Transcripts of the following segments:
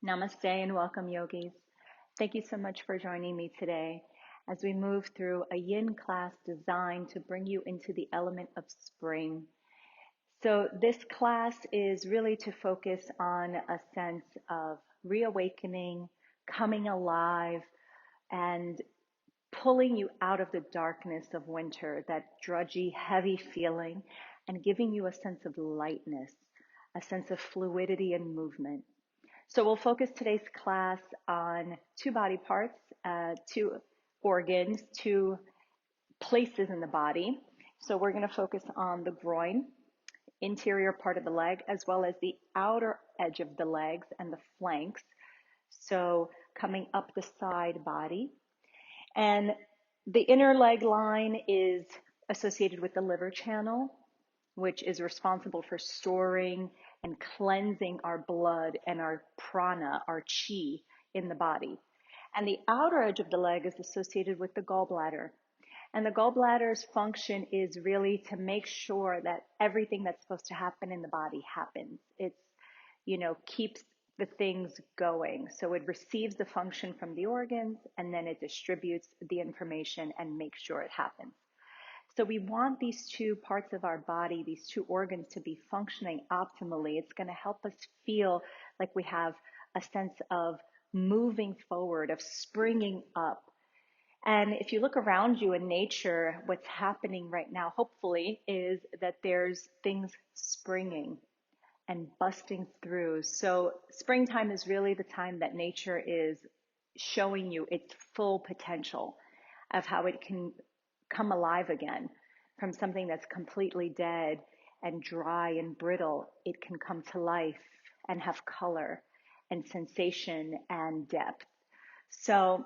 Namaste and welcome, yogis. Thank you so much for joining me today as we move through a yin class designed to bring you into the element of spring. So, this class is really to focus on a sense of reawakening, coming alive, and pulling you out of the darkness of winter, that drudgy, heavy feeling, and giving you a sense of lightness, a sense of fluidity and movement. So we'll focus today's class on two body parts, two organs, two places in the body. So we're going to focus on the groin, interior part of the leg, as well as the outer edge of the legs and the flanks. So coming up the side body. And the inner leg line is associated with the liver channel, which is responsible for storing and cleansing our blood and our prana, our chi in the body. And the outer edge of the leg is associated with the gallbladder. And the gallbladder's function is really to make sure that everything that's supposed to happen in the body happens. It's, keeps the things going. So it receives the function from the organs and then it distributes the information and makes sure it happens. So we want these two parts of our body, these two organs, to be functioning optimally. It's going to help us feel like we have a sense of moving forward, of springing up. And if you look around you in nature, what's happening right now, hopefully, is that there's things springing and busting through. So springtime is really the time that nature is showing you its full potential of how it can come alive again. From something that's completely dead and dry and brittle, it can come to life and have color and sensation and depth. So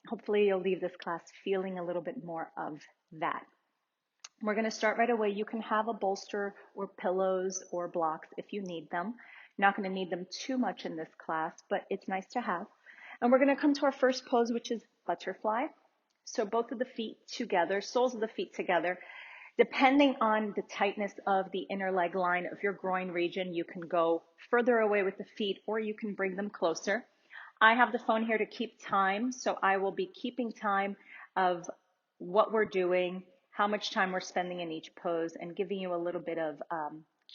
hopefully you'll leave this class feeling a little bit more of that. We're going to start right away. You can have a bolster or pillows or blocks if you need them. You're not going to need them too much in this class, but it's nice to have. And we're going to come to our first pose, which is butterfly. So both of the feet together, soles of the feet together. Depending on the tightness of the inner leg line of your groin region, you can go further away with the feet or you can bring them closer. I have the phone here to keep time, so I will be keeping time of what we're doing, how much time we're spending in each pose, and giving you a little bit of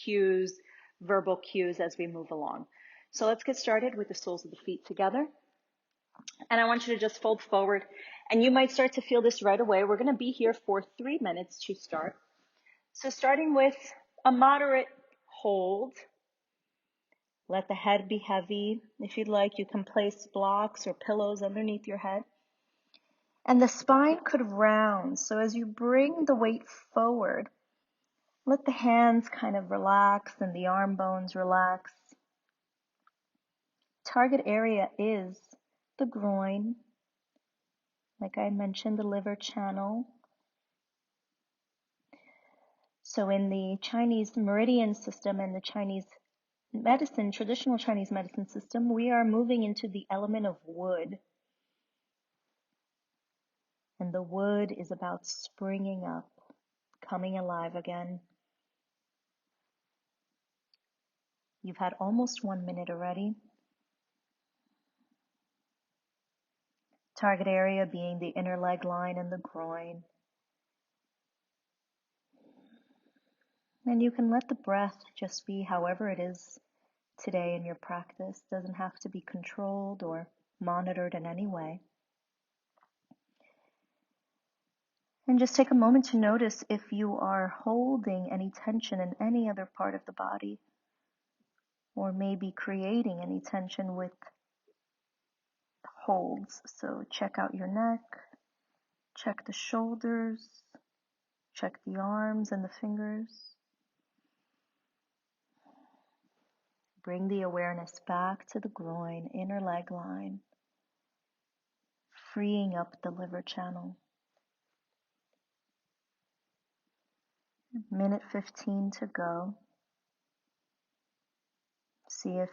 cues, verbal cues as we move along. So let's get started with the soles of the feet together. And I want you to just fold forward. And you might start to feel this right away. We're going to be here for 3 minutes to start. So starting with a moderate hold. Let the head be heavy. If you'd like, you can place blocks or pillows underneath your head. And the spine could round. So as you bring the weight forward, let the hands kind of relax and the arm bones relax. Target area is the groin. Like I mentioned, the liver channel. So in the Chinese meridian system and the Chinese medicine, traditional Chinese medicine system, we are moving into the element of wood. And the wood is about springing up, coming alive again. You've had almost 1 minute already. Target area being the inner leg line and the groin. And you can let the breath just be however it is today in your practice. Doesn't have to be controlled or monitored in any way. And just take a moment to notice if you are holding any tension in any other part of the body, or maybe creating any tension with holds. So check out your neck, check the shoulders, check the arms and the fingers. Bring the awareness back to the groin, inner leg line, freeing up the liver channel. Minute 15 to go. See if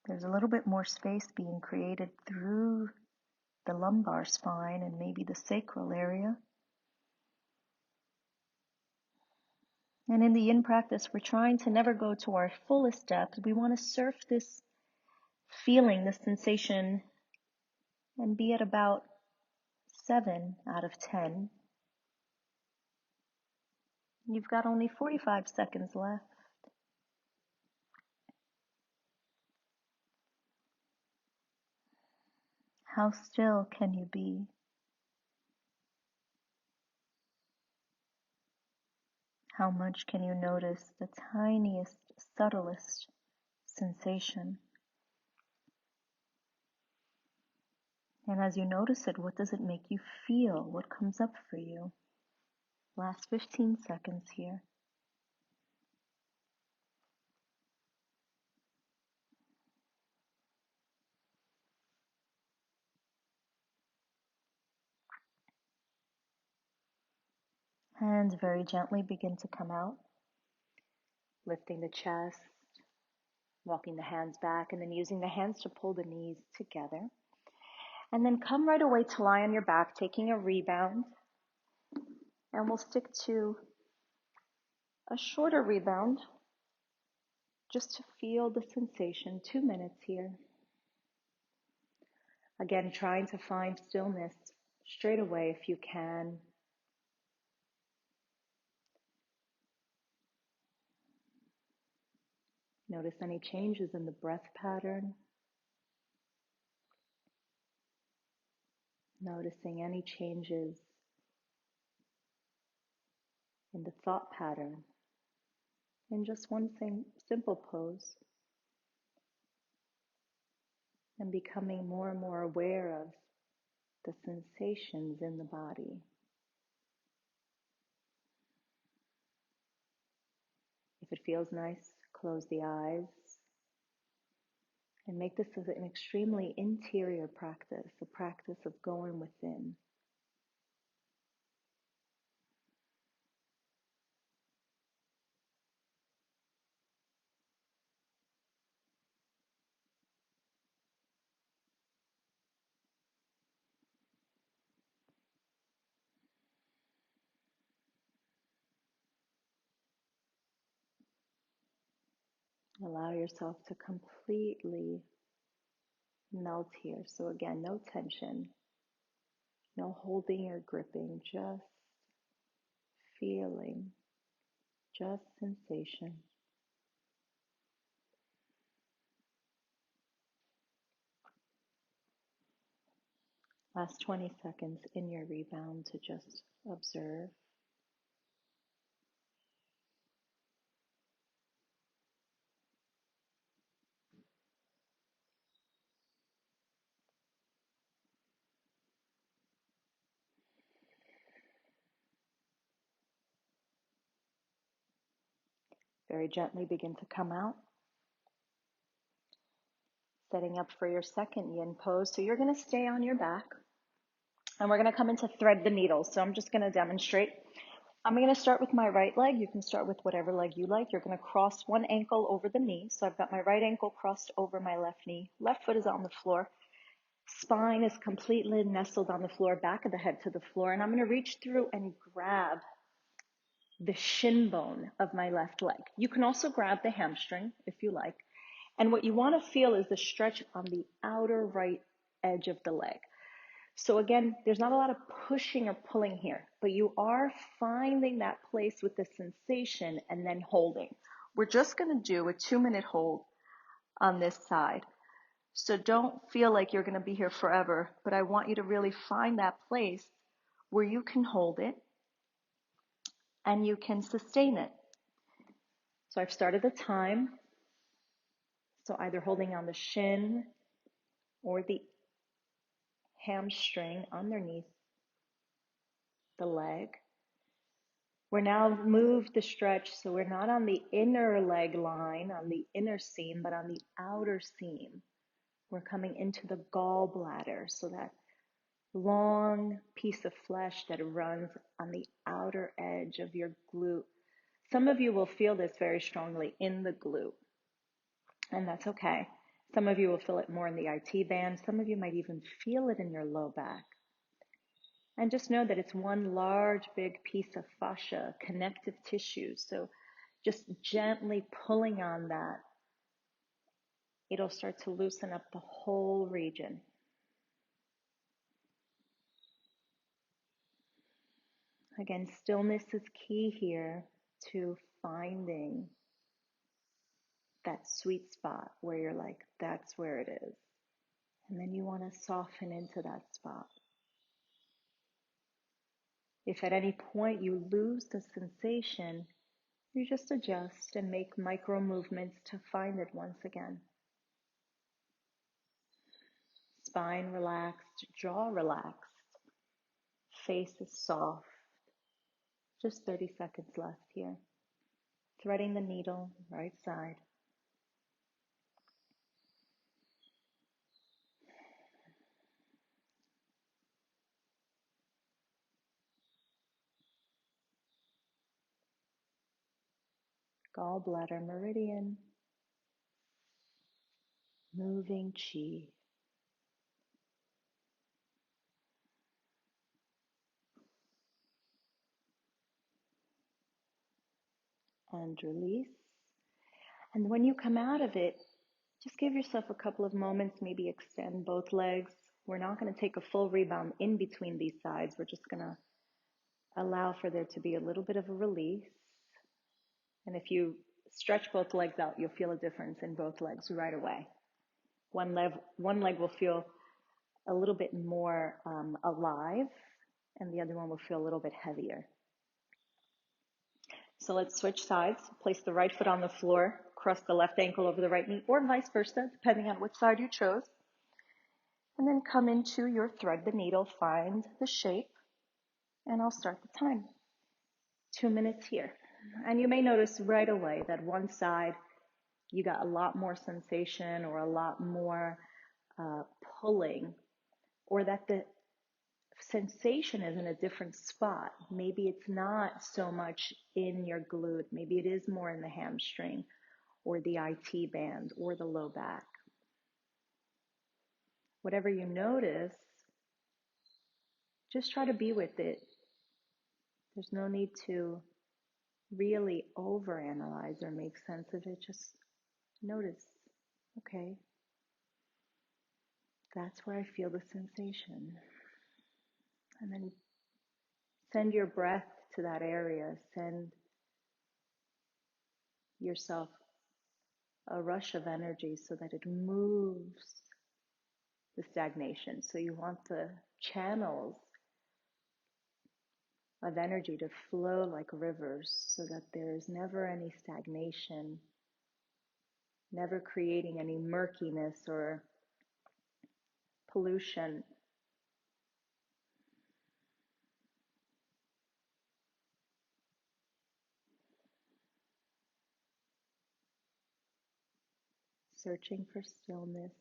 there's a little bit more space being created through the lumbar spine and maybe the sacral area. And in the yin practice, we're trying to never go to our fullest depth. We want to surf this feeling the sensation and be at about 7 out of 10. You've got only 45 seconds left. How still can you be? How much can you notice the tiniest, subtlest sensation? And as you notice it, what does it make you feel? What comes up for you? Last 15 seconds here. Hands very gently begin to come out, lifting the chest, walking the hands back, and then using the hands to pull the knees together. And then come right away to lie on your back, taking a rebound. And we'll stick to a shorter rebound just to feel the sensation. 2 minutes here. Again, trying to find stillness straight away if you can. Notice any changes in the breath pattern. Noticing any changes in the thought pattern in just one simple pose, and becoming more and more aware of the sensations in the body. If it feels nice, close the eyes and make this an extremely interior practice, a practice of going within. Allow yourself to completely melt here. So again, no tension, no holding or gripping, just feeling, just sensation. Last 20 seconds in your rebound to just observe. Very gently begin to come out. Setting up for your second yin pose. So you're going to stay on your back. And we're going to come into thread the needle. So I'm just going to demonstrate. I'm going to start with my right leg. You can start with whatever leg you like. You're going to cross one ankle over the knee. So I've got my right ankle crossed over my left knee. Left foot is on the floor. Spine is completely nestled on the floor, back of the head to the floor. And I'm going to reach through and grab the shin bone of my left leg. You can also grab the hamstring if you like. And what you want to feel is the stretch on the outer right edge of the leg. So again, there's not a lot of pushing or pulling here, but you are finding that place with the sensation and then holding. We're just going to do a 2-minute hold on this side. So don't feel like you're going to be here forever, but I want you to really find that place where you can hold it and you can sustain it. So I've started the time. So either holding on the shin or the hamstring underneath the leg. We're now moved the stretch, so we're not on the inner leg line, on the inner seam, but on the outer seam. We're coming into the gallbladder, so that long piece of flesh that runs on the outer edge of your glute. Some of you will feel this very strongly in the glute, and that's okay. Some of you will feel it more in the IT band. Some of you might even feel it in your low back. And just know that it's one large, big piece of fascia, connective tissue. So just gently pulling on that it'll start to loosen up the whole region. Again, stillness is key here to finding that sweet spot where you're like, that's where it is. And then you want to soften into that spot. If at any point you lose the sensation, you just adjust and make micro movements to find it once again. Spine relaxed, jaw relaxed, face is soft. Just 30 seconds left here. Threading the needle, right side. Gallbladder meridian, moving chi. And release. And when you come out of it, just give yourself a couple of moments, maybe extend both legs. We're not going to take a full rebound in between these sides. We're just going to allow for there to be a little bit of a release. And if you stretch both legs out, you'll feel a difference in both legs right away. One leg will feel a little bit more alive, and the other one will feel a little bit heavier. So let's switch sides. Place the right foot on the floor, cross the left ankle over the right knee, or vice versa, depending on which side you chose. And then come into your thread the needle, find the shape, and I'll start the time. 2 minutes here. And you may notice right away that one side, you got a lot more sensation or a lot more pulling, or that the sensation is in a different spot. Maybe it's not so much in your glute. Maybe it is more in the hamstring or the IT band or the low back. Whatever you notice, just try to be with it. There's no need to really overanalyze or make sense of it. Just notice, okay, that's where I feel the sensation. And then send your breath to that area. Send yourself a rush of energy so that it moves the stagnation. So you want the channels of energy to flow like rivers so that there's never any stagnation, never creating any murkiness or pollution. Searching for stillness,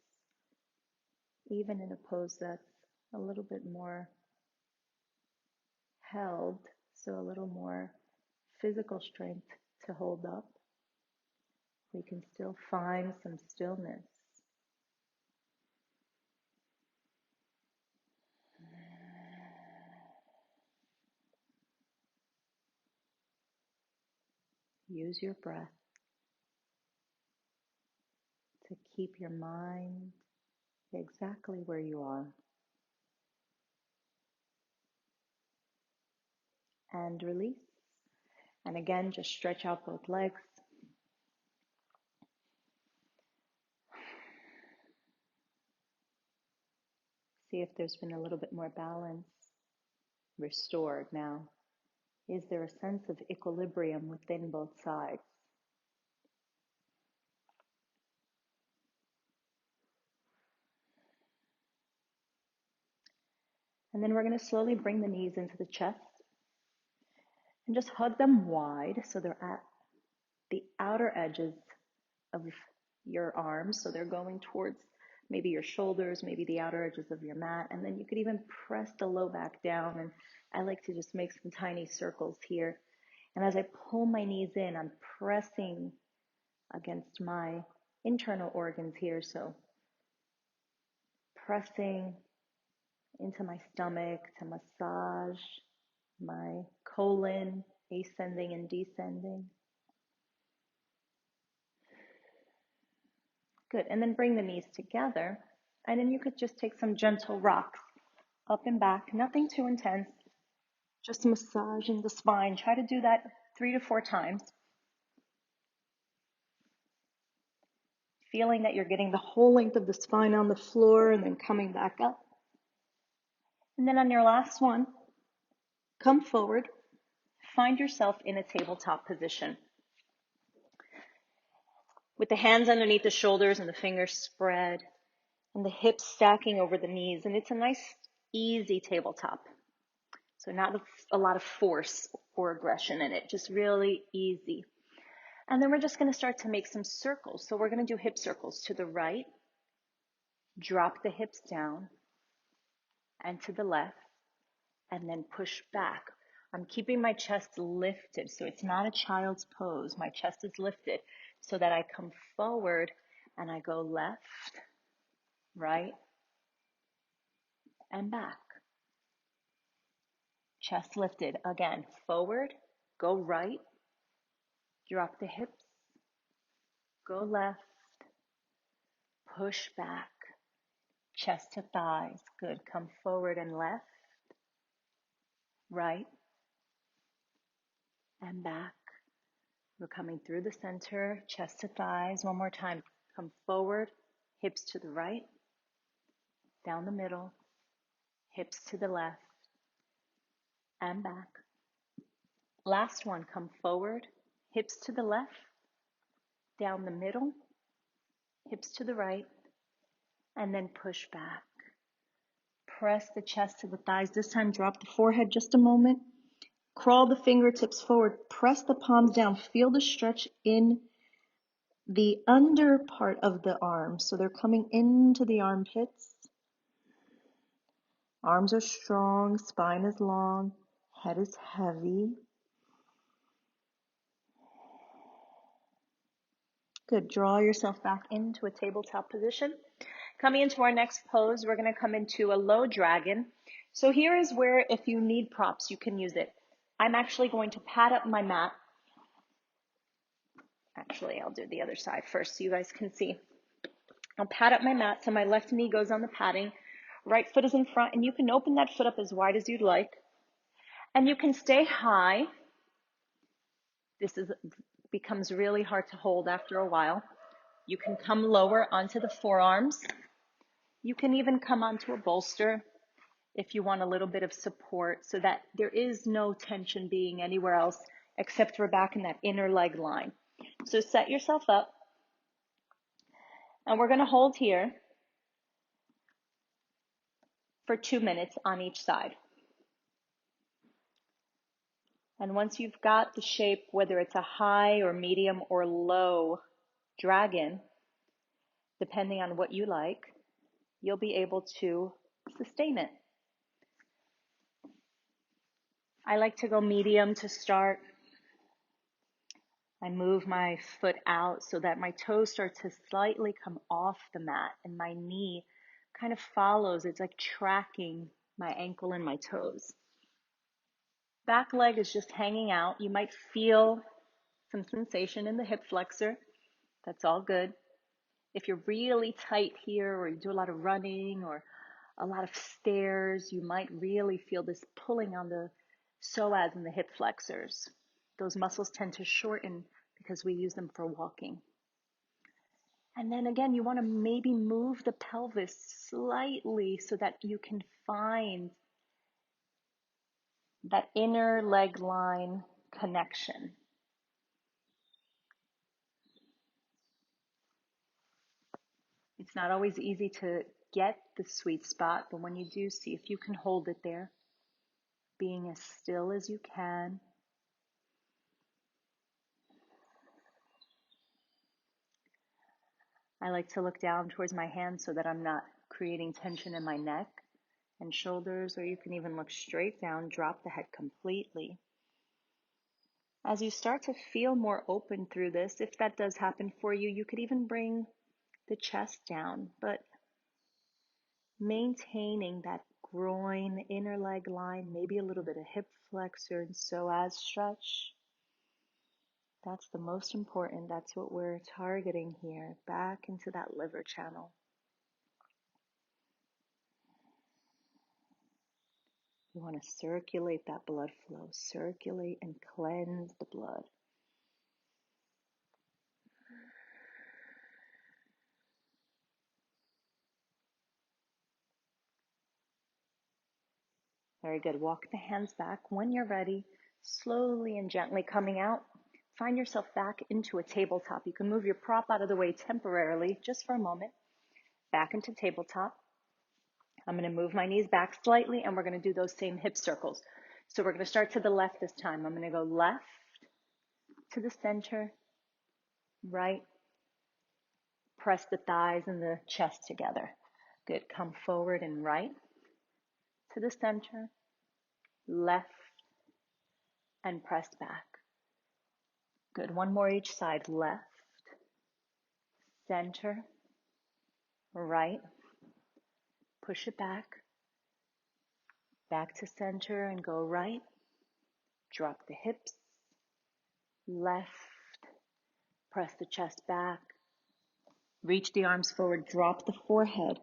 even in a pose that's a little bit more held, so a little more physical strength to hold up. We can still find some stillness. Use your breath to keep your mind exactly where you are. And release. And again, just stretch out both legs. See if there's been a little bit more balance restored now. Is there a sense of equilibrium within both sides? And then we're going to slowly bring the knees into the chest and just hug them wide so they're at the outer edges of your arms. So they're going towards maybe your shoulders, maybe the outer edges of your mat. And then you could even press the low back down. And I like to just make some tiny circles here. And as I pull my knees in, I'm pressing against my internal organs here. So pressing into my stomach to massage my colon, ascending and descending. Good. And then bring the knees together. And then you could just take some gentle rocks up and back, nothing too intense, just massaging the spine. Try to do that 3 to 4 times. Feeling that you're getting the whole length of the spine on the floor and then coming back up. And then on your last one, come forward, find yourself in a tabletop position. With the hands underneath the shoulders and the fingers spread and the hips stacking over the knees. And it's a nice, easy tabletop. So not a lot of force or aggression in it, just really easy. And then we're just going to start to make some circles. So we're going to do hip circles to the right, drop the hips down, and to the left, and then push back. I'm keeping my chest lifted, so it's not a child's pose. My chest is lifted so that I come forward and I go left, right, and back. Chest lifted. Again, forward, go right, drop the hips, go left, push back, chest to thighs. Good. Come forward and left, right, and back. We're coming through the center, chest to thighs. One more time. Come forward, hips to the right, down the middle, hips to the left, and back. Last one. Come forward, hips to the left, down the middle, hips to the right, and then push back. Press the chest to the thighs. This time, drop the forehead just a moment. Crawl the fingertips forward. Press the palms down. Feel the stretch in the under part of the arms. So they're coming into the armpits. Arms are strong. Spine is long. Head is heavy. Good. Draw yourself back into a tabletop position. Coming into our next pose, we're going to come into a low dragon. So here is where, if you need props, you can use it. I'm actually going to pad up my mat. Actually, I'll do the other side first so you guys can see. I'll pad up my mat so my left knee goes on the padding. Right foot is in front, and you can open that foot up as wide as you'd like. And you can stay high. This becomes really hard to hold after a while. You can come lower onto the forearms. You can even come onto a bolster if you want a little bit of support so that there is no tension being anywhere else except for back in that inner leg line. So set yourself up, and we're going to hold here for 2 minutes on each side. And once you've got the shape, whether it's a high or medium or low dragon, depending on what you like, you'll be able to sustain it. I like to go medium to start. I move my foot out so that my toes start to slightly come off the mat and my knee kind of follows. It's like tracking my ankle and my toes. Back leg is just hanging out. You might feel some sensation in the hip flexor. That's all good. If you're really tight here or you do a lot of running or a lot of stairs, you might really feel this pulling on the psoas and the hip flexors. Those muscles tend to shorten because we use them for walking. And then again, you want to maybe move the pelvis slightly so that you can find that inner leg line connection. It's not always easy to get the sweet spot, but when you do, see if you can hold it there, being as still as you can. I like to look down towards my hands so that I'm not creating tension in my neck and shoulders, or you can even look straight down, drop the head completely. As you start to feel more open through this, if that does happen for you, you could even bring the chest down, but maintaining that groin, inner leg line, maybe a little bit of hip flexor and psoas stretch. That's the most important. That's what we're targeting here, back into that liver channel. You want to circulate that blood flow, circulate and cleanse the blood. Very good. Walk the hands back. When you're ready, slowly and gently coming out, find yourself back into a tabletop. You can move your prop out of the way temporarily, just for a moment, back into tabletop. I'm going to move my knees back slightly, and we're going to do those same hip circles. So we're going to start to the left this time. I'm going to go left to the center, right, press the thighs and the chest together. Good. Come forward and right to the center, left, and press back. Good. One more each side. Left, center, right, push it back to center and go right, drop the hips, left, press the chest back, reach the arms forward, drop the forehead.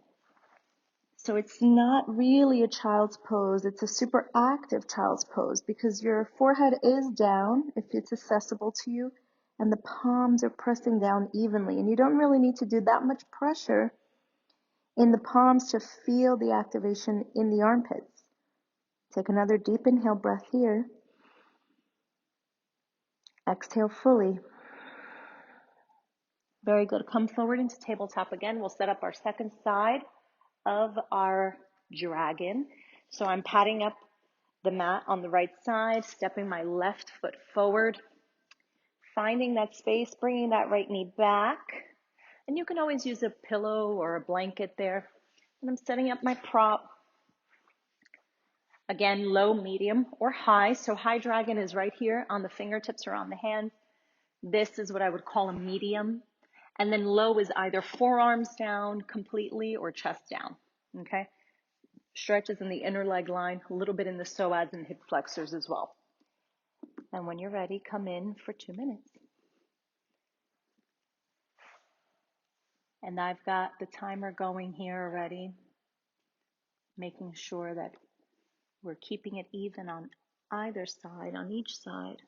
So it's not really a child's pose, it's a super active child's pose because your forehead is down if it's accessible to you and the palms are pressing down evenly, and you don't really need to do that much pressure in the palms to feel the activation in the armpits. Take another deep inhale breath here. Exhale fully. Very good. Come forward into tabletop again. We'll set up our second side of our dragon. So I'm patting up the mat on the right side, stepping my left foot forward, finding that space, bringing that right knee back. And you can always use a pillow or a blanket there. And I'm setting up my prop. Again, low, medium, or high. So high dragon is right here on the fingertips or on the hands. This is what I would call a medium. And then low is either forearms down completely or chest down. Okay? Stretches in the inner leg line, a little bit in the psoas and hip flexors as well. And when you're ready, come in for 2 minutes. And I've got the timer going here already, making sure that we're keeping it even on either side, on each side.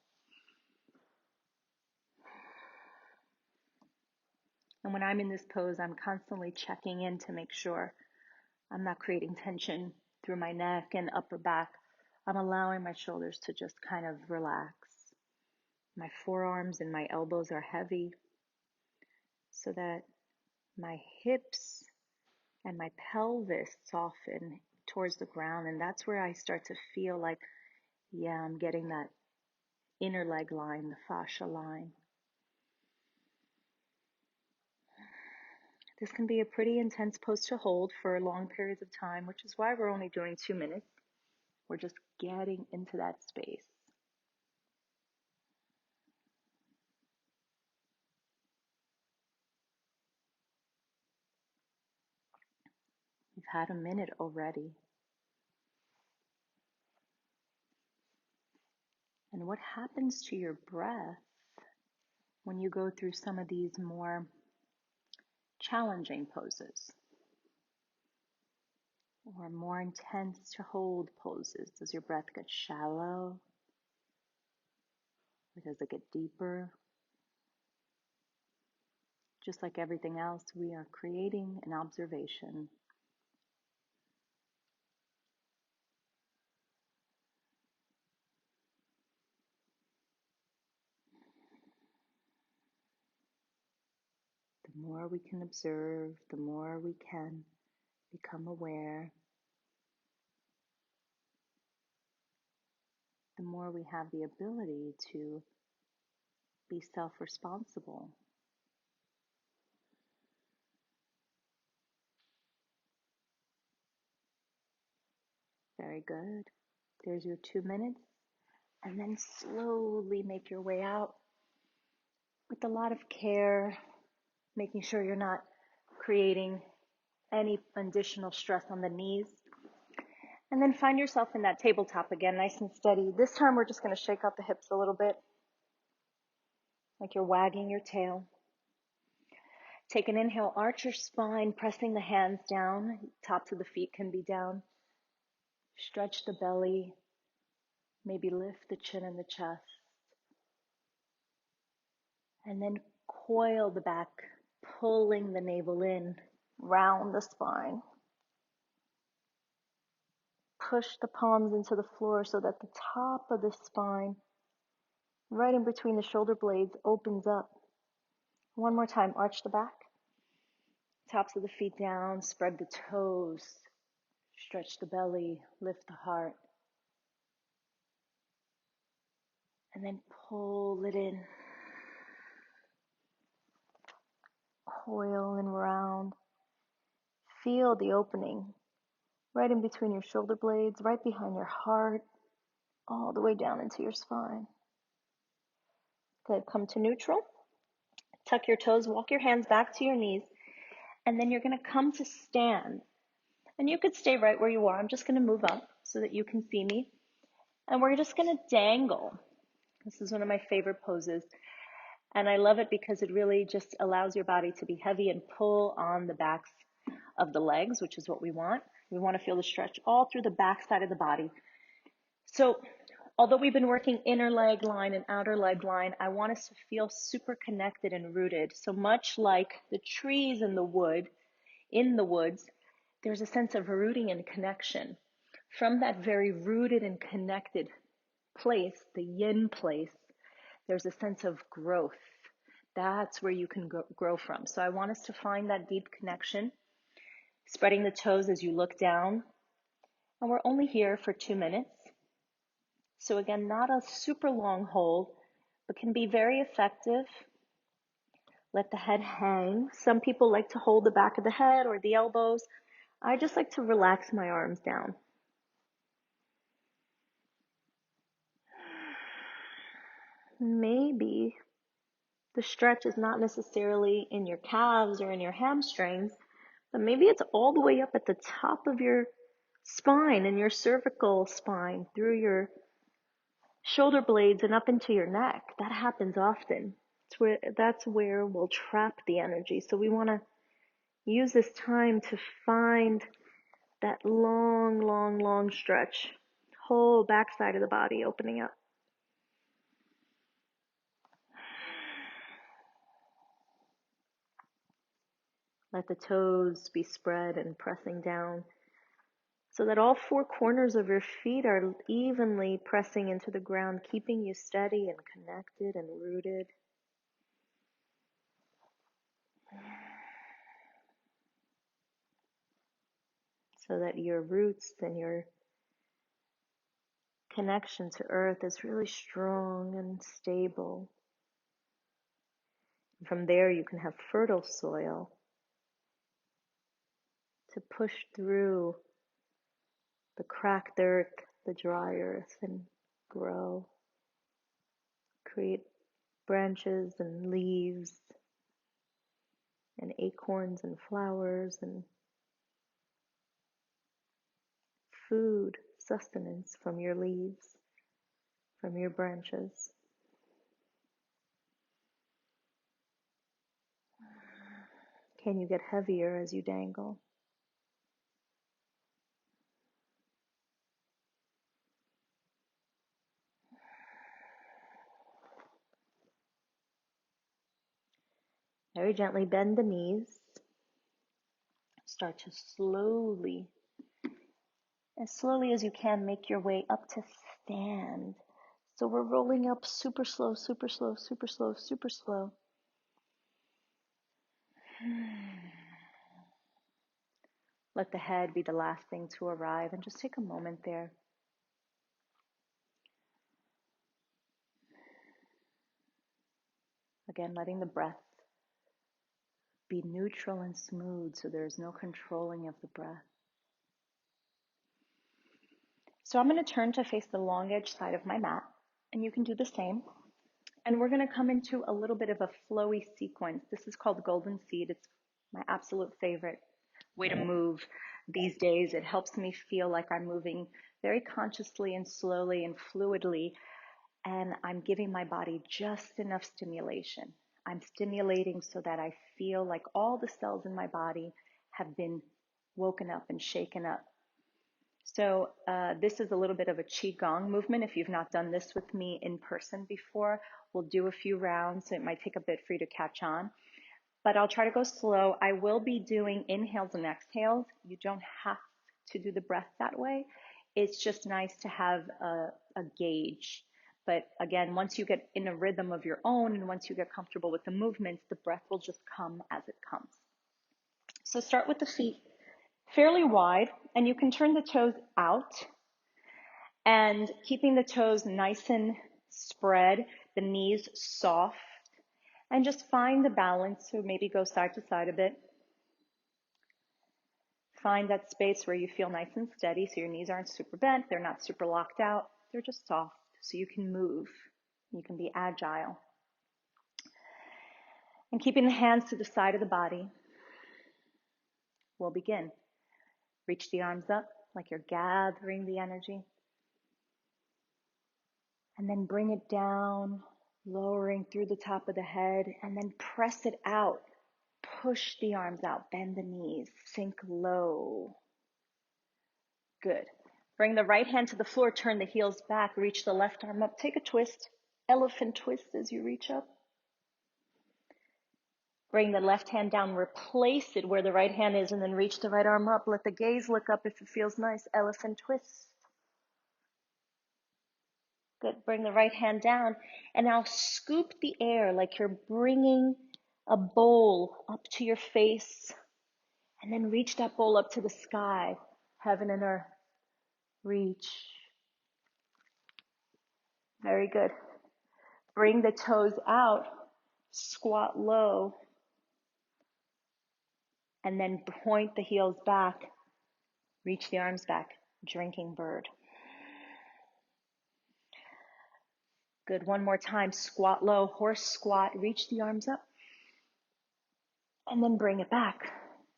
And when I'm in this pose, I'm constantly checking in to make sure I'm not creating tension through my neck and upper back. I'm allowing my shoulders to just kind of relax. My forearms and my elbows are heavy so that my hips and my pelvis soften towards the ground. And that's where I start to feel like, yeah, I'm getting that inner leg line, the fascia line. This can be a pretty intense pose to hold for long periods of time, which is why we're only doing 2 minutes. We're just getting into that space. We've had a minute already. And what happens to your breath when you go through some of these more challenging poses or more intense to hold poses? Does your breath get shallow? Or does it get deeper? Just like everything else, we are creating an observation. The more we can observe, the more we can become aware, the more we have the ability to be self-responsible. Very good. There's your 2 minutes. And then slowly make your way out with a lot of care, making sure you're not creating any additional stress on the knees. And then find yourself in that tabletop again, nice and steady. This time we're just going to shake out the hips a little bit. like you're wagging your tail. Take an inhale, arch your spine, pressing the hands down. Tops of the feet can be down. Stretch the belly. Maybe lift the chin and the chest. And then coil the back, pulling the navel in, round the spine. Push the palms into the floor so that the top of the spine, right in between the shoulder blades, opens up. One more time, arch the back. Tops of the feet down, spread the toes, stretch the belly, lift the heart. And then pull it in. Coil and round. Feel the opening right in between your shoulder blades, right behind your heart, all the way down into your spine. Good, come to neutral. Tuck your toes, walk your hands back to your knees, and then you're going to come to stand. And you could stay right where you are. I'm just going to move up so that you can see me. And we're just going to dangle. This is one of my favorite poses. And I love it because it really just allows your body to be heavy and pull on the backs of the legs, which is what we want. We want to feel the stretch all through the back side of the body. So although we've been working inner leg line and outer leg line, I want us to feel super connected and rooted. So much like the trees in the woods, there's a sense of rooting and connection. From that very rooted and connected place, the yin place, there's a sense of growth. That's where you can grow from. So I want us to find that deep connection, spreading the toes as you look down. And we're only here for 2 minutes. So again, not a super long hold, but can be very effective. Let the head hang. Some people like to hold the back of the head or the elbows. I just like to relax my arms down. Maybe the stretch is not necessarily in your calves or in your hamstrings, but maybe it's all the way up at the top of your spine and your cervical spine, through your shoulder blades and up into your neck. That happens often. That's where we'll trap the energy. So we want to use this time to find that long, long, long stretch. Whole backside of the body opening up. Let the toes be spread and pressing down so that all 4 corners of your feet are evenly pressing into the ground, keeping you steady and connected and rooted. So that your roots and your connection to earth is really strong and stable. From there, you can have fertile soil to push through the cracked earth, the dry earth, and grow. Create branches and leaves and acorns and flowers and food, sustenance from your leaves, from your branches. Can you get heavier as you dangle? Very gently bend the knees. Start to as slowly as you can, make your way up to stand. So we're rolling up super slow, super slow, super slow, super slow. Let the head be the last thing to arrive, and just take a moment there. Again, letting the breath be neutral and smooth so there's no controlling of the breath. So I'm going to turn to face the long edge side of my mat, and you can do the same. And we're going to come into a little bit of a flowy sequence. This is called Golden Seed. It's my absolute favorite way to move these days. It helps me feel like I'm moving very consciously and slowly and fluidly. and I'm giving my body just enough stimulation. I'm stimulating so that I feel like all the cells in my body have been woken up and shaken up. So this is a little bit of a Qigong movement. If you've not done this with me in person before, we'll do a few rounds. So it might take a bit for you to catch on, but I'll try to go slow. I will be doing inhales and exhales. You don't have to do the breath that way. It's just nice to have a gauge. But again, once you get in a rhythm of your own and once you get comfortable with the movements, the breath will just come as it comes. So start with the feet fairly wide, and you can turn the toes out and keeping the toes nice and spread, the knees soft, and just find the balance. So maybe go side to side a bit. Find that space where you feel nice and steady, so your knees aren't super bent, they're not super locked out, they're just soft, so you can move, you can be agile. And keeping the hands to the side of the body, we'll begin. Reach the arms up like you're gathering the energy. And then bring it down, lowering through the top of the head, and then press it out. Push the arms out, bend the knees, sink low. Good. Bring the right hand to the floor, turn the heels back, reach the left arm up, take a twist, elephant twist as you reach up. Bring the left hand down, replace it where the right hand is, and then reach the right arm up. Let the gaze look up if it feels nice, elephant twist. Good. Bring the right hand down, and now scoop the air like you're bringing a bowl up to your face, and then reach that bowl up to the sky, heaven and earth. Reach. Very good. Bring the toes out, squat low, and then point the heels back. Reach the arms back, drinking bird. Good, one more time, squat low, horse squat, reach the arms up, and then bring it back,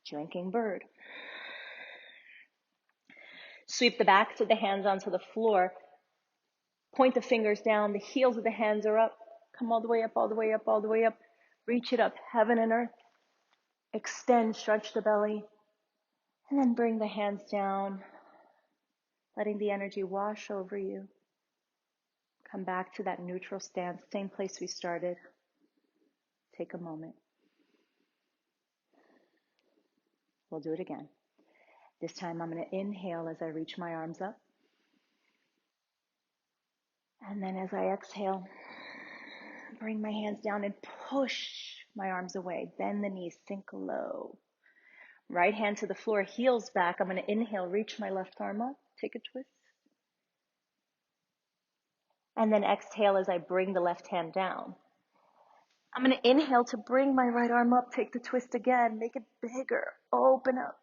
drinking bird. Sweep the backs of the hands onto the floor, point the fingers down, the heels of the hands are up, come all the way up, all the way up, all the way up, reach it up, heaven and earth, extend, stretch the belly, and then bring the hands down, letting the energy wash over you. Come back to that neutral stance, same place we started. Take a moment. We'll do it again. This time I'm going to inhale as I reach my arms up. And then as I exhale, bring my hands down and push my arms away. Bend the knees, sink low. Right hand to the floor, heels back. I'm going to inhale, reach my left arm up, take a twist. And then exhale as I bring the left hand down. I'm going to inhale to bring my right arm up, take the twist again, make it bigger, open up.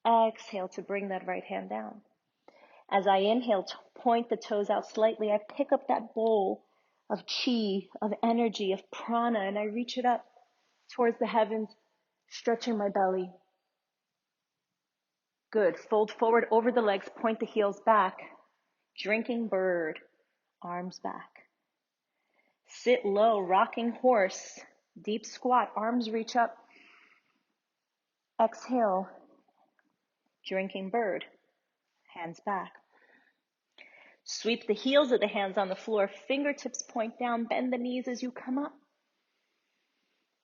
Exhale to bring that right hand down. As I inhale, to point the toes out slightly, I pick up that bowl of chi, of energy, of prana, and I reach it up towards the heavens, stretching my belly. Good. Fold forward over the legs, point the heels back. Drinking bird, arms back. Sit low, rocking horse, deep squat, arms reach up. Exhale, drinking bird, hands back. Sweep the heels of the hands on the floor, fingertips point down, bend the knees as you come up.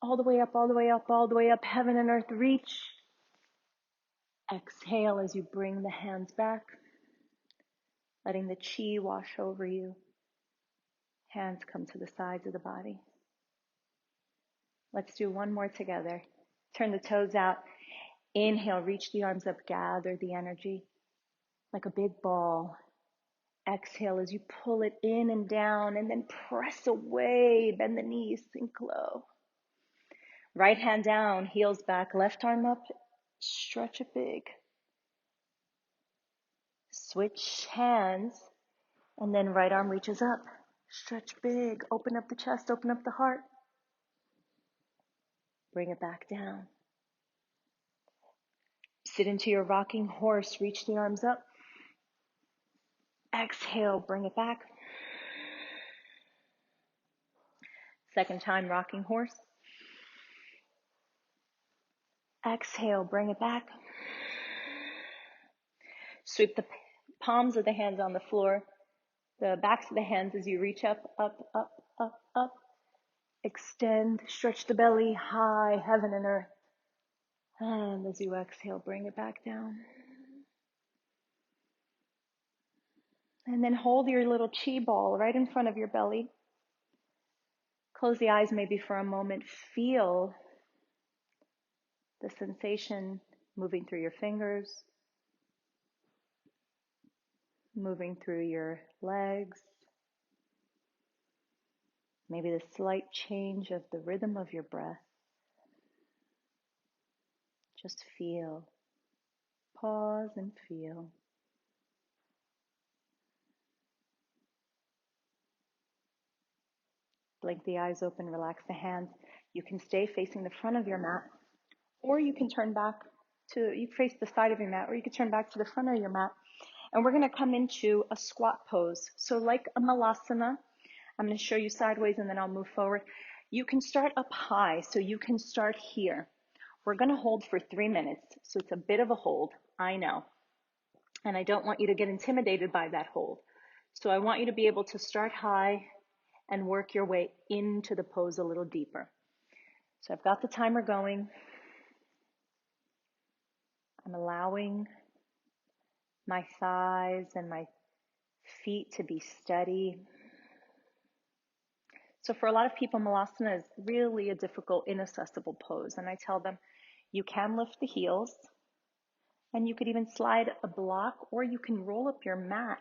All the way up, all the way up, all the way up, heaven and earth, reach. Exhale as you bring the hands back, letting the chi wash over you. Hands come to the sides of the body. Let's do one more together. Turn the toes out. Inhale, reach the arms up, gather the energy like a big ball. Exhale as you pull it in and down, and then press away, bend the knees, sink low. Right hand down, heels back, left arm up, stretch it big. Switch hands, and then right arm reaches up. Stretch big, open up the chest, open up the heart. Bring it back down. Sit into your rocking horse, reach the arms up. Exhale, bring it back. Second time, rocking horse. Exhale, bring it back. Sweep the palms of the hands on the floor, the backs of the hands as you reach up, up, up, up, up. Extend, stretch the belly, high, heaven and earth. And as you exhale, bring it back down. And then hold your little chi ball right in front of your belly. Close the eyes maybe for a moment. Feel the sensation moving through your fingers, moving through your legs. Maybe the slight change of the rhythm of your breath. Just feel. Pause and feel. Blink the eyes open, relax the hands. You can stay facing the front of your mat, or you can turn back you face the side of your mat, or you can turn back to the front of your mat. And we're going to come into a squat pose. So like a Malasana, I'm going to show you sideways and then I'll move forward. You can start up high, so you can start here. We're going to hold for 3 minutes, so it's a bit of a hold, I know. And I don't want you to get intimidated by that hold. So I want you to be able to start high and work your way into the pose a little deeper. So I've got the timer going. I'm allowing my thighs and my feet to be steady. So for a lot of people, Malasana is really a difficult, inaccessible pose. And I tell them, you can lift the heels, and you could even slide a block, or you can roll up your mat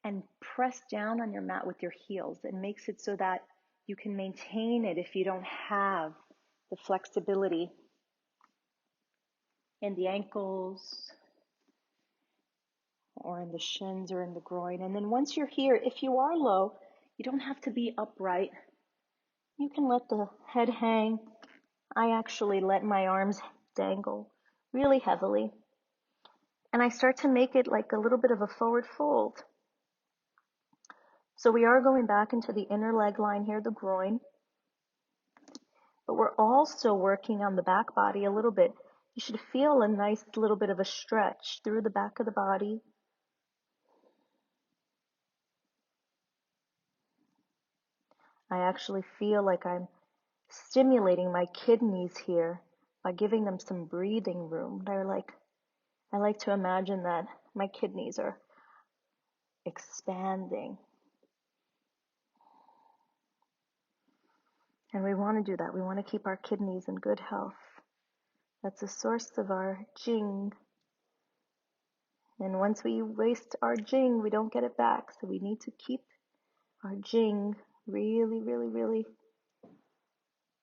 and press down on your mat with your heels. It makes it so that you can maintain it if you don't have the flexibility in the ankles or in the shins or in the groin. And then once you're here, if you are low, you don't have to be upright. You can let the head hang. I actually let my arms dangle really heavily. And I start to make it like a little bit of a forward fold. So we are going back into the inner leg line here, the groin. But we're also working on the back body a little bit. You should feel a nice little bit of a stretch through the back of the body. I actually feel like I'm stimulating my kidneys here by giving them some breathing room. I like to imagine that my kidneys are expanding. And we want to do that. We want to keep our kidneys in good health. That's a source of our jing. And once we waste our jing, we don't get it back. So we need to keep our jing really, really, really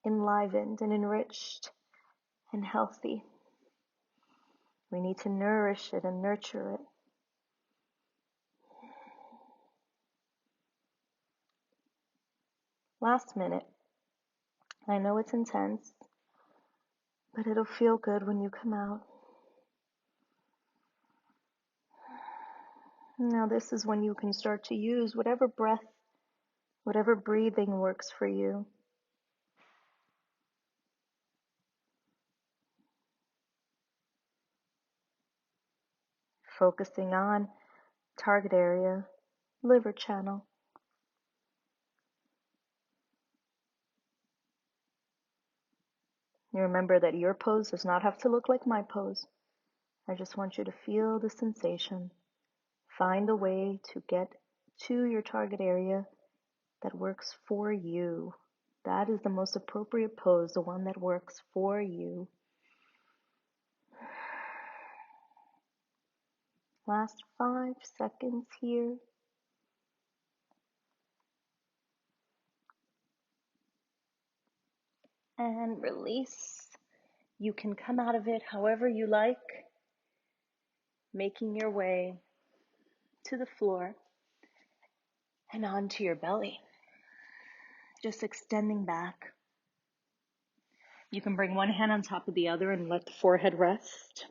enlivened and enriched and healthy. We need to nourish it and nurture it. Last minute. I know it's intense, but it'll feel good when you come out. Now this is when you can start to use whatever breath, whatever breathing works for you. Focusing on target area, liver channel. You remember that your pose does not have to look like my pose. I just want you to feel the sensation. Find a way to get to your target area that works for you. That is the most appropriate pose, the one that works for you. Last 5 seconds here. And release. You can come out of it however you like, making your way to the floor and onto your belly. Just extending back. You can bring one hand on top of the other and let the forehead rest.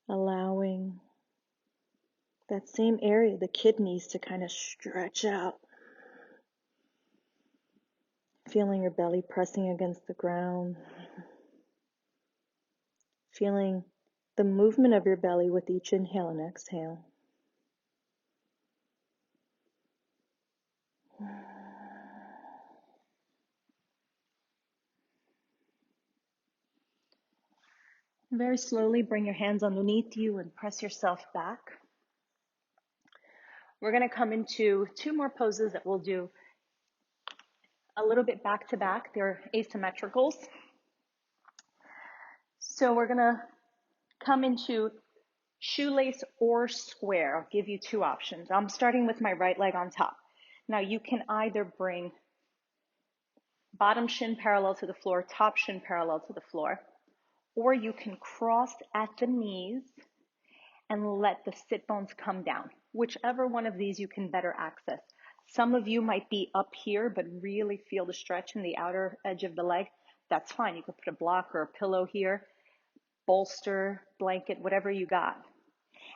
allowing that same area, the kidneys, to kind of stretch out. Feeling your belly pressing against the ground. Feeling the movement of your belly with each inhale and exhale. Very slowly bring your hands underneath you and press yourself back. We're going to come into two more poses that we'll do a little bit back to back. They're asymmetricals. So we're going to come into shoelace or square. I'll give you two options. I'm starting with my right leg on top. Now you can either bring bottom shin parallel to the floor, top shin parallel to the floor, or you can cross at the knees and let the sit bones come down. Whichever one of these you can better access. Some of you might be up here but really feel the stretch in the outer edge of the leg. That's fine. You could put a block or a pillow here, bolster, blanket, whatever you got.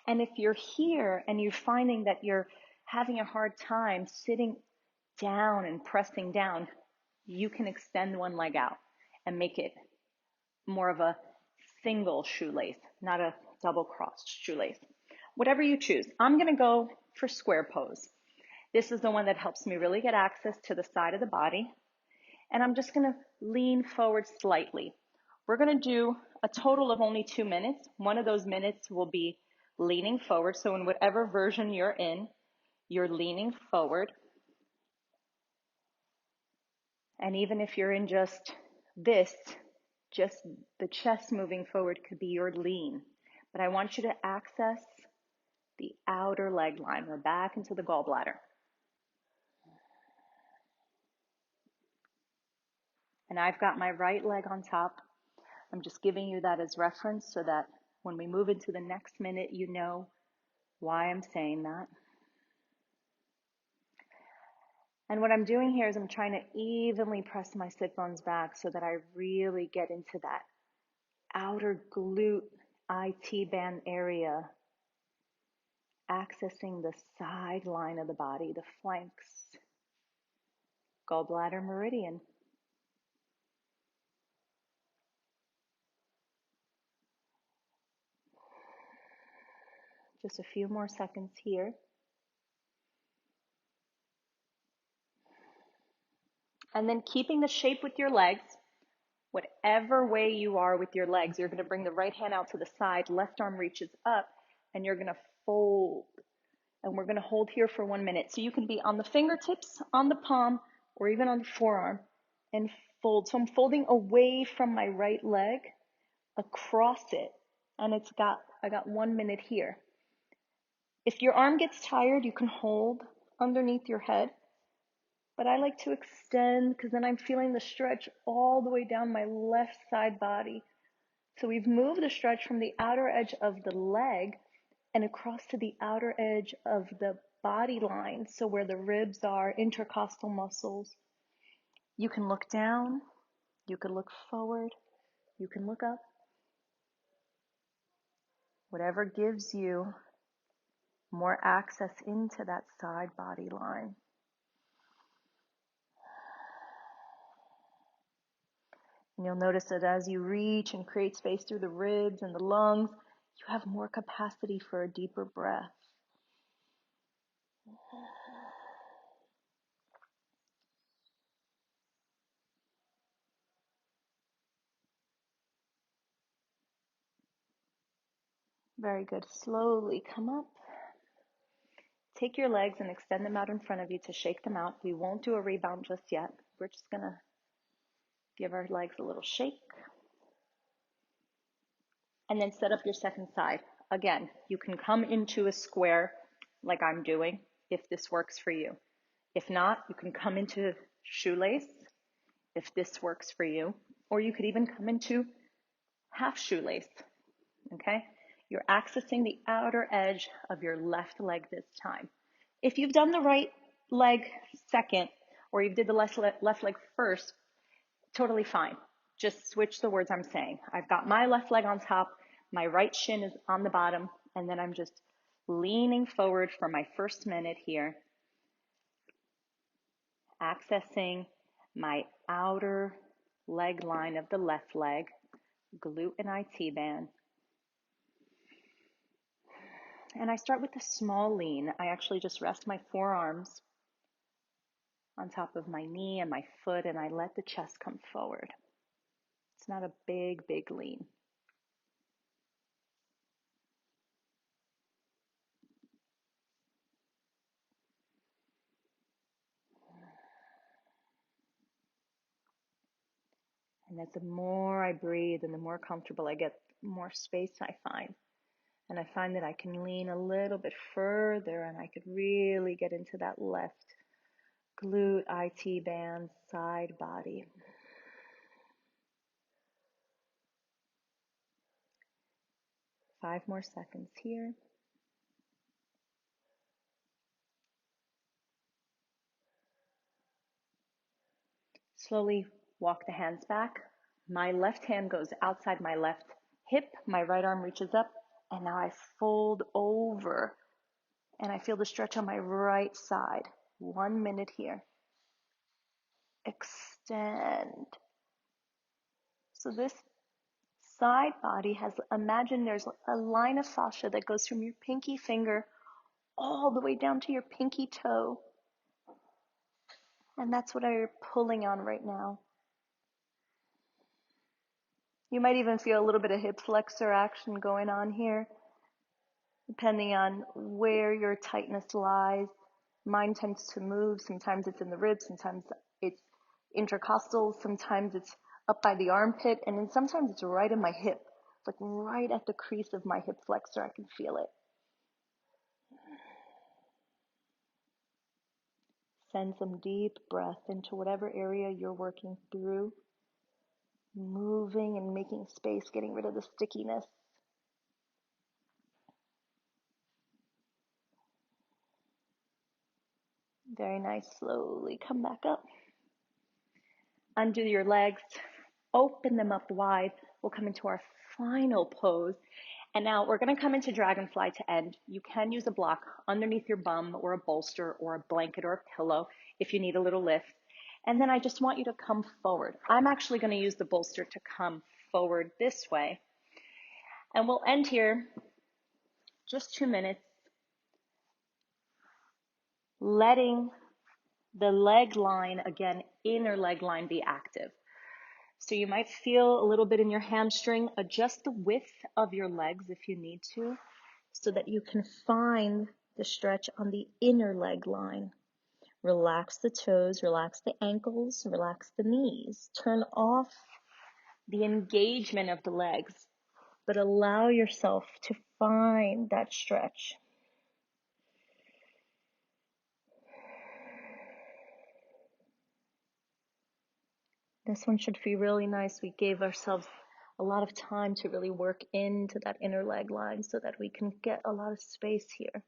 And if you're here and you're finding that you're having a hard time sitting down and pressing down, you can extend one leg out and make it more of a single shoelace, not a double crossed shoelace. Whatever you choose. I'm going to go for square pose. This is the one that helps me really get access to the side of the body. And I'm just going to lean forward slightly. We're going to do a total of only 2 minutes. One of those minutes will be leaning forward. So in whatever version you're in, you're leaning forward. And even if you're in just this, just the chest moving forward could be your lean. But I want you to access the outer leg line. We're back into the gallbladder. And I've got my right leg on top. I'm just giving you that as reference so that when we move into the next minute, you know why I'm saying that. And what I'm doing here is I'm trying to evenly press my sit bones back so that I really get into that outer glute IT band area, accessing the side line of the body, the flanks, gallbladder meridian. Just a few more seconds here. And then keeping the shape with your legs, whatever way you are with your legs, you're going to bring the right hand out to the side, left arm reaches up, and you're going to fold. And we're going to hold here for 1 minute. So you can be on the fingertips, on the palm, or even on the forearm, and fold. So I'm folding away from my right leg, across it, and I got 1 minute here. If your arm gets tired, you can hold underneath your head. But I like to extend because then I'm feeling the stretch all the way down my left side body. So we've moved the stretch from the outer edge of the leg and across to the outer edge of the body line. So where the ribs are, intercostal muscles. You can look down, you can look forward, you can look up. Whatever gives you more access into that side body line. And you'll notice that as you reach and create space through the ribs and the lungs, you have more capacity for a deeper breath. Very good. Slowly come up. Take your legs and extend them out in front of you to shake them out. We won't do a rebound just yet. We're just going to give our legs a little shake. And then set up your second side. Again, you can come into a square like I'm doing if this works for you. If not, you can come into shoelace if this works for you. Or you could even come into half shoelace. Okay? You're accessing the outer edge of your left leg this time. If you've done the right leg second, or you did the left leg first, totally fine. Just switch the words I'm saying. I've got my left leg on top, My right shin is on the bottom, and then I'm just leaning forward for my first minute here, accessing my outer leg line of the left leg, glute and IT band. And I start with a small lean. I actually just rest my forearms on top of my knee and my foot, and I let the chest come forward. It's not a big, big lean. And as the more I breathe and the more comfortable I get, the more space I find. And I find that I can lean a little bit further and I could really get into that left glute, IT band, side body. Five more seconds here. Slowly walk the hands back. My left hand goes outside my left hip. My right arm reaches up. And now I fold over. And I feel the stretch on my right side. 1 minute here. Extend. So this side body has, imagine there's a line of fascia that goes from your pinky finger all the way down to your pinky toe. And that's what you're pulling on right now. You might even feel a little bit of hip flexor action going on here, depending on where your tightness lies. Mine tends to move. Sometimes it's in the ribs, sometimes it's intercostal, sometimes it's up by the armpit, and then sometimes it's right in my hip. It's like right at the crease of my hip flexor, I can feel it. Send some deep breath into whatever area you're working through, moving and making space, getting rid of the stickiness. Very nice. Slowly come back up. Undo your legs, open them up wide. We'll come into our final pose. And now we're going to come into Dragonfly to end. You can use a block underneath your bum or a bolster or a blanket or a pillow if you need a little lift. And then I just want you to come forward. I'm actually going to use the bolster to come forward this way. And we'll end here just 2 minutes, letting the leg line, again, inner leg line, be active. So you might feel a little bit in your hamstring. Adjust the width of your legs if you need to, so that you can find the stretch on the inner leg line. Relax the toes, relax the ankles, relax the knees. Turn off the engagement of the legs, but allow yourself to find that stretch. This one should feel really nice. We gave ourselves a lot of time to really work into that inner leg line so that we can get a lot of space here.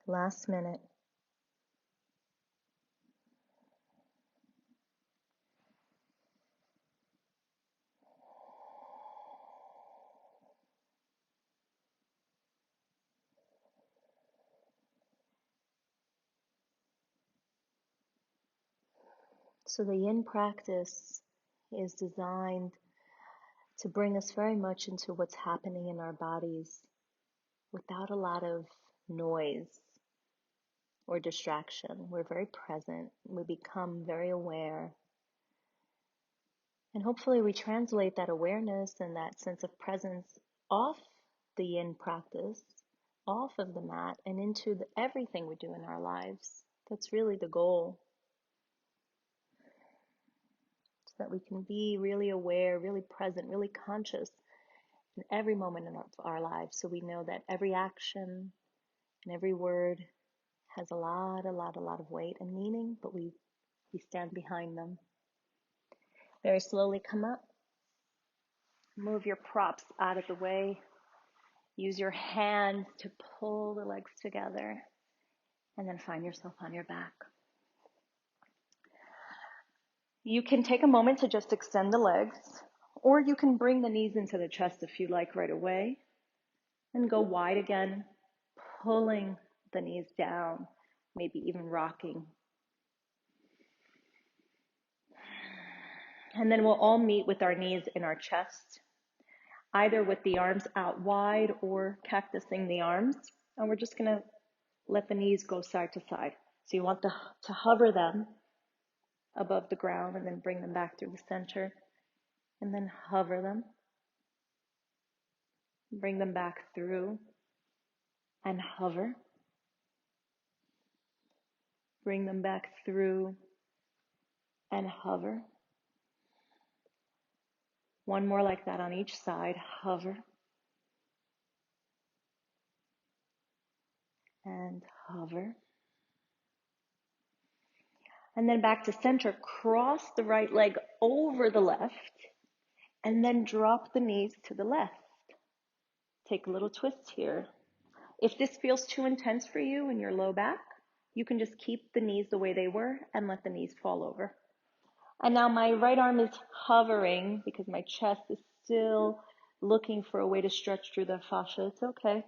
Last minute. So the yin practice is designed to bring us very much into what's happening in our bodies without a lot of noise or distraction. We're very present. We become very aware. And hopefully we translate that awareness and that sense of presence off the yin practice, off of the mat, and into everything we do in our lives. That's really the goal. So that we can be really aware, really present, really conscious in every moment of our lives. So we know that every action and every word has a lot of weight and meaning, but we stand behind them. Very slowly come up. Move your props out of the way. Use your hands to pull the legs together and then find yourself on your back. You can take a moment to just extend the legs, or you can bring the knees into the chest if you like right away and go wide again, pulling the knees down, maybe even rocking. And then we'll all meet with our knees in our chest, either with the arms out wide or cactusing the arms. And we're just going to let the knees go side to side. So you want to hover them above the ground and then bring them back through the center. And then hover them. Bring them back through and hover. Bring them back through and hover. One more like that on each side. Hover. And hover. And then back to center. Cross the right leg over the left. And then drop the knees to the left. Take a little twist here. If this feels too intense for you in your low back, you can just keep the knees the way they were and let the knees fall over. And now my right arm is hovering because my chest is still looking for a way to stretch through the fascia. It's okay.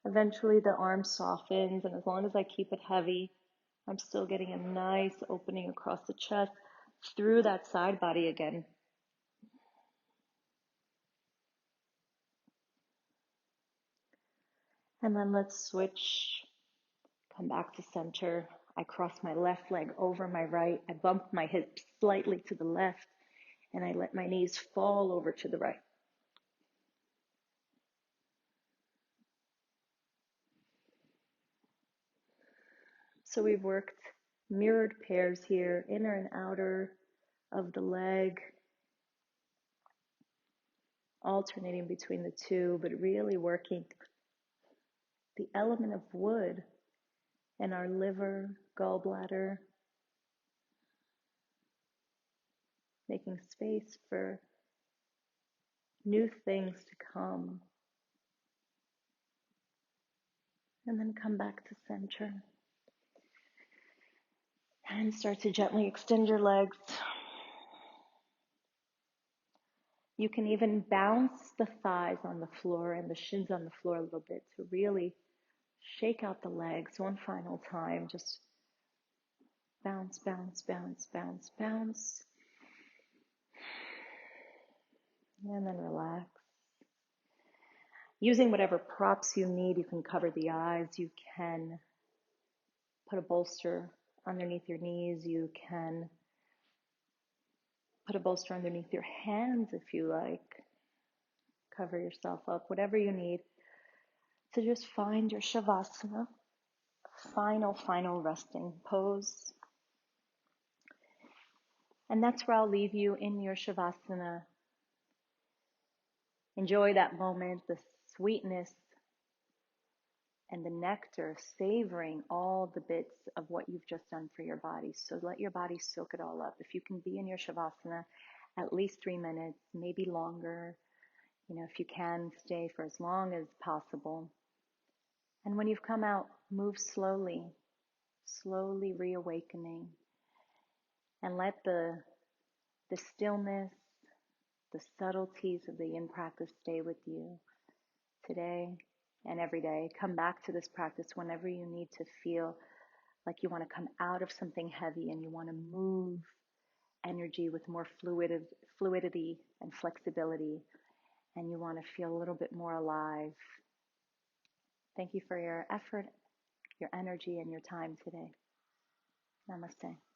Eventually the arm softens, and as long as I keep it heavy, I'm still getting a nice opening across the chest through that side body again. And then let's switch. Come back to center. I cross my left leg over my right. I bump my hips slightly to the left, and I let my knees fall over to the right. So we've worked mirrored pairs here, inner and outer of the leg, alternating between the two, but really working the element of wood in our liver, gallbladder, making space for new things to come. And then come back to center. And start to gently extend your legs. You can even bounce the thighs on the floor and the shins on the floor a little bit to really shake out the legs one final time. Just bounce, bounce, bounce, bounce, bounce. And then relax. Using whatever props you need, you can cover the eyes. You can put a bolster underneath your knees. You can put a bolster underneath your hands if you like. Cover yourself up, whatever you need to just find your Shavasana, final resting pose. And that's where I'll leave you in your Shavasana. Enjoy that moment, the sweetness and the nectar, savoring all the bits of what you've just done for your body. So let your body soak it all up. If you can be in your Shavasana at least 3 minutes, maybe longer, if you can stay for as long as possible. And when you've come out, move slowly reawakening, and let the stillness, the subtleties of the yin practice stay with you today and every day. Come back to this practice whenever you need to feel like you want to come out of something heavy and you want to move energy with more fluidity and flexibility, and you want to feel a little bit more alive. Thank you for your effort, your energy, and your time today. Namaste.